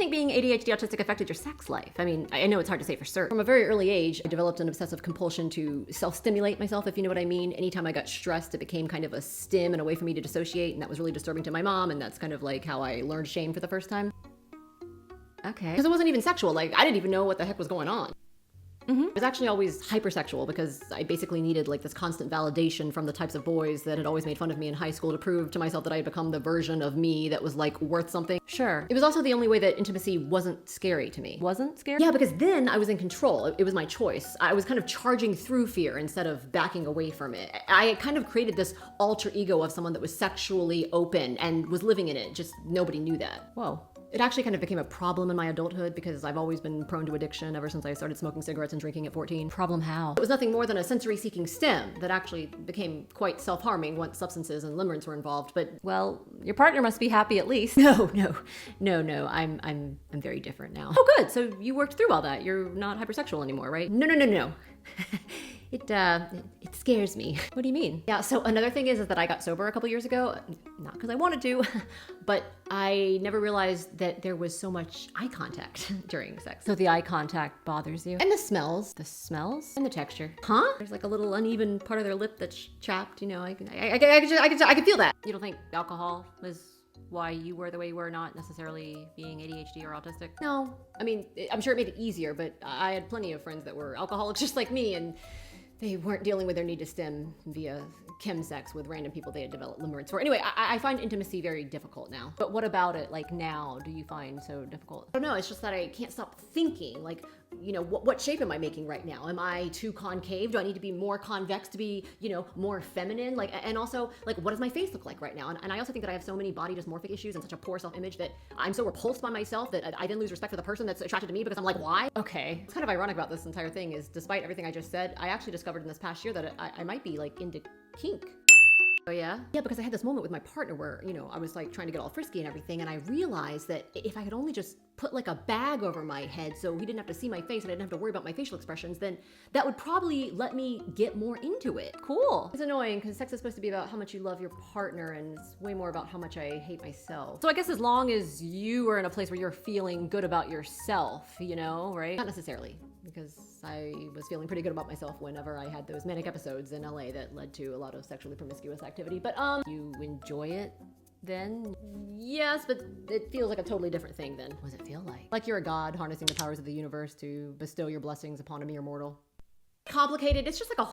think being ADHD autistic affected your sex life? I mean, I know it's hard to say for certain. From a very early age, I developed an obsessive compulsion to self-stimulate myself, if you know what I mean. Anytime I got stressed, it became kind of a stim and a way for me to dissociate, and that was really disturbing to my mom, and that's kind of like how I learned shame for the first time. Okay. Because it wasn't even sexual, like I didn't even know what the heck was going on. I was actually always hypersexual because I basically needed like this constant validation from the types of boys that had always made fun of me in high school to prove to myself that I had become the version of me that was like worth something. Sure. It was also the only way that intimacy wasn't scary to me. Wasn't scary? Yeah, because then I was in control. It was my choice. I was kind of charging through fear instead of backing away from it. I kind of created this alter ego of someone that was sexually open and was living in it. Just nobody knew that. Whoa. It actually kind of became a problem in my adulthood because I've always been prone to addiction ever since I started smoking cigarettes and drinking at 14. Problem how? It was nothing more than a sensory-seeking stim that actually became quite self-harming once substances and limerence were involved, but... Well, your partner must be happy at least. No, I'm very different now. Oh good, so you worked through all that. You're not hypersexual anymore, right? No. It scares me. What do you mean? Yeah, so another thing is that I got sober a couple years ago, not because I wanted to, but I never realized that there was so much eye contact during sex. So the eye contact bothers you? And the smells. The smells? And the texture. Huh? There's like a little uneven part of their lip that's chapped, you know, I can feel that. You don't think alcohol was why you were the way you were, not necessarily being ADHD or autistic? No, I mean, I'm sure it made it easier, but I had plenty of friends that were alcoholics just like me, and they weren't dealing with their need to stim via chemsex with random people they had developed limerence for. Anyway, I find intimacy very difficult now. But what about it, like now, do you find so difficult? I don't know, it's just that I can't stop thinking, like, you know, what shape am I making right now? Am I too concave? Do I need to be more convex to be, you know, more feminine? Like, and also, like, what does my face look like right now? And I also think that I have so many body dysmorphic issues and such a poor self-image that I'm so repulsed by myself that I then lose respect for the person that's attracted to me because I'm like, why? Okay. It's kind of ironic about this entire thing is, despite everything I just said, I actually discovered in this past year that I might be like into kink. Oh yeah? Yeah, because I had this moment with my partner where, you know, I was like trying to get all frisky and everything, and I realized that if I could only just put like a bag over my head so he didn't have to see my face and I didn't have to worry about my facial expressions, then that would probably let me get more into it. Cool. It's annoying because sex is supposed to be about how much you love your partner, and it's way more about how much I hate myself. So I guess as long as you are in a place where you're feeling good about yourself, you know, right? Not necessarily, because I was feeling pretty good about myself whenever I had those manic episodes in LA that led to a lot of sexually promiscuous activity. But you enjoy it then? Yes, but it feels like a totally different thing then. What does it feel like? Like you're a god harnessing the powers of the universe to bestow your blessings upon a mere mortal. Complicated, it's just like a